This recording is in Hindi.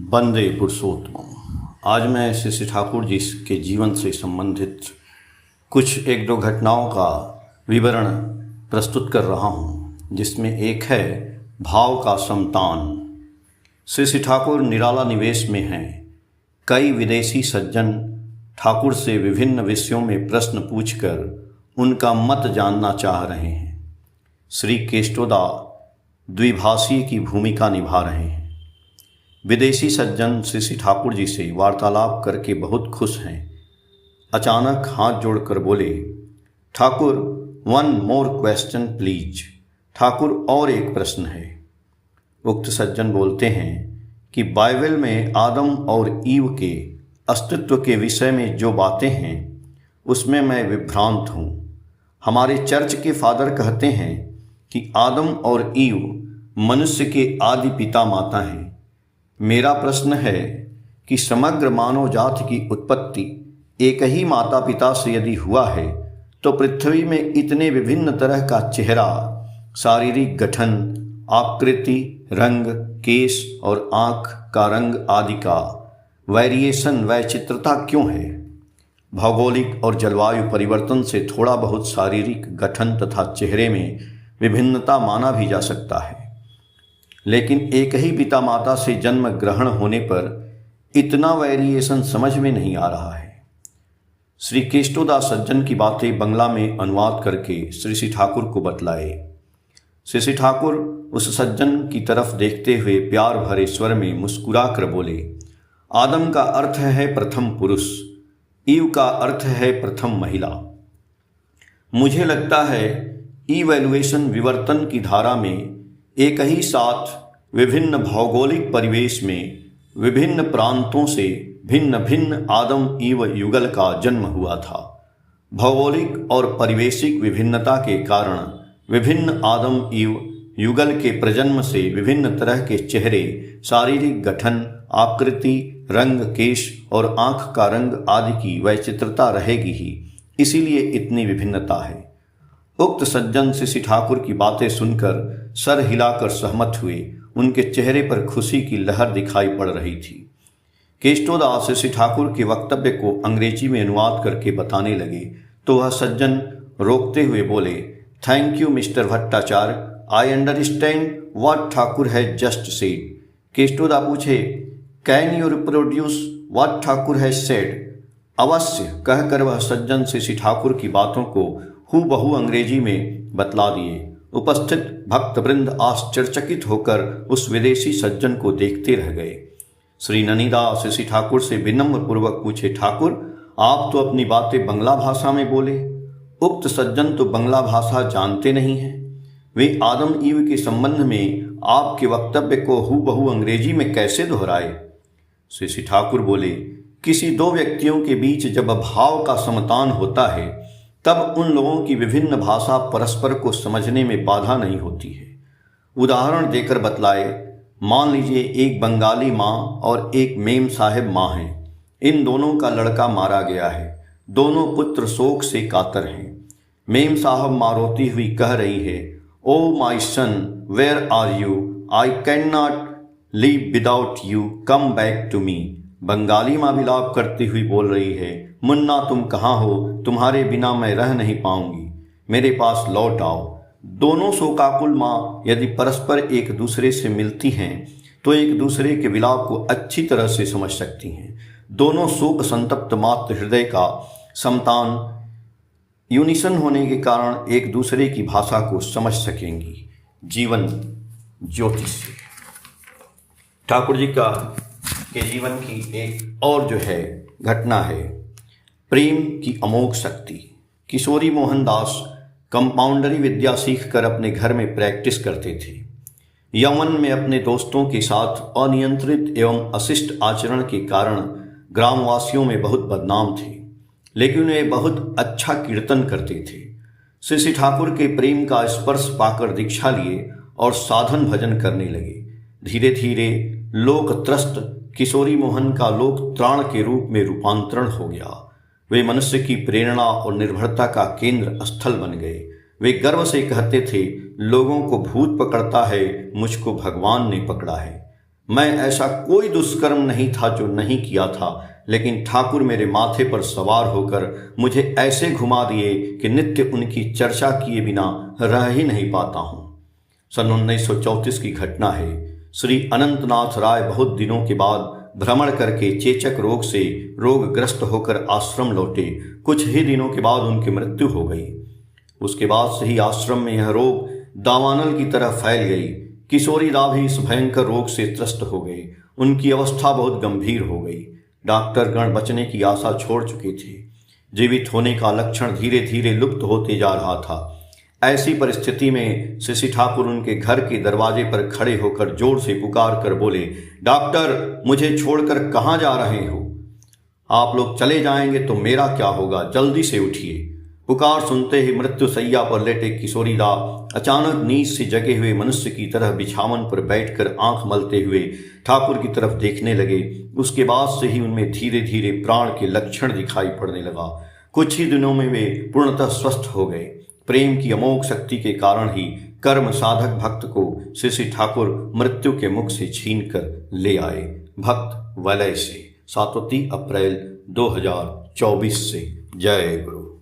वंदे पुरुषोत्तम। आज मैं श्री ठाकुर जी के जीवन से संबंधित कुछ एक दो घटनाओं का विवरण प्रस्तुत कर रहा हूँ, जिसमें एक है भाव का समतान। श्री ठाकुर निराला निवेश में हैं। कई विदेशी सज्जन ठाकुर से विभिन्न विषयों में प्रश्न पूछकर उनका मत जानना चाह रहे हैं। श्री केष्टोदा द्विभाषी की भूमिका निभा रहे हैं। विदेशी सज्जन श्री ठाकुर जी से वार्तालाप करके बहुत खुश हैं। अचानक हाथ जोड़कर बोले, Thakur, one more question please. Thakur, और एक प्रश्न है। उक्त सज्जन बोलते हैं कि बाइबल में आदम और ईव के अस्तित्व के विषय में जो बातें हैं उसमें मैं विभ्रांत हूँ। हमारे चर्च के फादर कहते हैं कि आदम और ईव मनुष्य के आदि पिता माता हैं। मेरा प्रश्न है कि समग्र मानव जाति की उत्पत्ति एक ही माता पिता से यदि हुआ है तो पृथ्वी में इतने विभिन्न तरह का चेहरा, शारीरिक गठन, आकृति, रंग, केश और आँख का रंग आदि का वेरिएशन, वैचित्रता क्यों है? भौगोलिक और जलवायु परिवर्तन से थोड़ा बहुत शारीरिक गठन तथा चेहरे में विभिन्नता माना भी जा सकता है, लेकिन एक ही पिता माता से जन्म ग्रहण होने पर इतना वेरिएशन समझ में नहीं आ रहा है। श्री केष्टोदा सज्जन की बातें बंगला में अनुवाद करके श्री ठाकुर को बतलाए। श्री ठाकुर उस सज्जन की तरफ देखते हुए प्यार भरे स्वर में मुस्कुरा कर बोले, आदम का अर्थ है प्रथम पुरुष, ईव का अर्थ है प्रथम महिला। मुझे लगता है इवैल्यूएशन विवर्तन की धारा में एक ही साथ विभिन्न भौगोलिक परिवेश में विभिन्न प्रांतों से भिन्न भिन्न आदम ईव युगल का जन्म हुआ था। भौगोलिक और परिवेशिक विभिन्नता के कारण विभिन्न आदम ईव युगल के प्रजन्म से विभिन्न तरह के चेहरे, शारीरिक गठन, आकृति, रंग, केश और आँख का रंग आदि की वैचित्रता रहेगी ही, इसीलिए इतनी विभिन्नता है। उक्त सज्जन श्री ठाकुर की बातें सुनकर सर हिलाकर सहमत हुए। उनके चेहरे पर खुशी की लहर दिखाई पड़ रही थी। केष्टोदा श्री ठाकुर के वक्तव्य को अंग्रेजी में अनुवाद करके बताने लगे तो वह सज्जन रोकते हुए बोले, thank you mister Bhattacharya, I understand what Thakur has just said. Keshtoda पूछे, can you reproduce what Thakur has said? अवश्य, कहकर वह सज्जन श्री ठाकुर की बातों को हूबहू अंग्रेजी में बतला दिए। उपस्थित भक्तवृंद आश्चर्यचकित होकर उस विदेशी सज्जन को देखते रह गए। श्री ननीदास श्री ठाकुर से विनम्र पूर्वक पूछे, ठाकुर, आप तो अपनी बातें बंगला भाषा में बोले। उक्त सज्जन तो बंगला भाषा जानते नहीं हैं। वे आदम ईव के संबंध में आपके वक्तव्य को हूबहू अंग्रेजी में कैसे दोहराए? श्री ठाकुर बोले, किसी दो व्यक्तियों के बीच जब भाव का समतान होता है तब उन लोगों की विभिन्न भाषा परस्पर को समझने में बाधा नहीं होती है। उदाहरण देकर बतलाए, मान लीजिए एक बंगाली माँ और एक मेम साहेब माँ हैं। इन दोनों का लड़का मारा गया है। दोनों पुत्र शोक से कातर हैं। मेम साहब माँ रोती हुई कह रही है, oh my son, where are you? I can not live without you, come back to me. Bengali माँ विलाप करती हुई बोल रही है, मुन्ना तुम कहाँ हो? तुम्हारे बिना मैं रह नहीं पाऊंगी, मेरे पास लौट आओ। दोनों शोकाकुल माँ यदि परस्पर एक दूसरे से मिलती हैं तो एक दूसरे के विलाप को अच्छी तरह से समझ सकती हैं। दोनों शोक संतप्त मातृ हृदय का समतान यूनिसन होने के कारण एक दूसरे की भाषा को समझ सकेंगी। जीवन ज्योतिष ठाकुर जी का के जीवन की एक और जो है घटना है, प्रेम की अमोघ शक्ति। किशोरी मोहन दास कंपाउंडरी विद्या सीखकर अपने घर में प्रैक्टिस करते थे। यमन में अपने दोस्तों के साथ अनियंत्रित एवं अशिष्ट आचरण के कारण ग्रामवासियों में बहुत बदनाम थे, लेकिन वे बहुत अच्छा कीर्तन करते थे। श्री ठाकुर के प्रेम का स्पर्श पाकर दीक्षा लिए और साधन भजन करने लगे। धीरे धीरे लोक त्रस्त किशोरी मोहन का लोक त्राण के रूप में रूपांतरण हो गया। वे मनुष्य की प्रेरणा और निर्भरता का केंद्र स्थल बन गए। वे गर्व से कहते थे, लोगों को भूत पकड़ता है, मुझको भगवान ने पकड़ा है। मैं ऐसा कोई दुष्कर्म नहीं था जो नहीं किया था, लेकिन ठाकुर मेरे माथे पर सवार होकर मुझे ऐसे घुमा दिए कि नित्य उनकी चर्चा किए बिना रह ही नहीं पाता हूँ। सन 1934 की घटना है। श्री अनंतनाथ राय बहुत दिनों के बाद भ्रमण करके चेचक रोग से रोगग्रस्त होकर आश्रम लौटे। कुछ ही दिनों के बाद उनकी मृत्यु हो गई। उसके बाद से ही आश्रम में यह रोग दावानल की तरह फैल गई। किशोरी दा भी इस भयंकर रोग से त्रस्त हो गए। उनकी अवस्था बहुत गंभीर हो गई। डॉक्टर गण बचने की आशा छोड़ चुके थे। जीवित होने का लक्षण धीरे धीरे लुप्त होते जा रहा था। ऐसी परिस्थिति में शशि ठाकुर उनके घर के दरवाजे पर खड़े होकर जोर से पुकार कर बोले, डॉक्टर, मुझे छोड़कर कहाँ जा रहे हो? आप लोग चले जाएंगे तो मेरा क्या होगा? जल्दी से उठिए। पुकार सुनते ही मृत्यु सैया पर लेटे किशोरी दा अचानक नींद से जगे हुए मनुष्य की तरह बिछावन पर बैठकर आंख मलते हुए ठाकुर की तरफ देखने लगे। उसके बाद से ही उनमें धीरे धीरे प्राण के लक्षण दिखाई पड़ने लगा। कुछ ही दिनों में वे पूर्णतः स्वस्थ हो गए। प्रेम की अमोघ शक्ति के कारण ही कर्म साधक भक्त को शशि ठाकुर मृत्यु के मुख से छीन कर ले आए। भक्त वलय से 7 अप्रैल 2024 से। जय गुरु।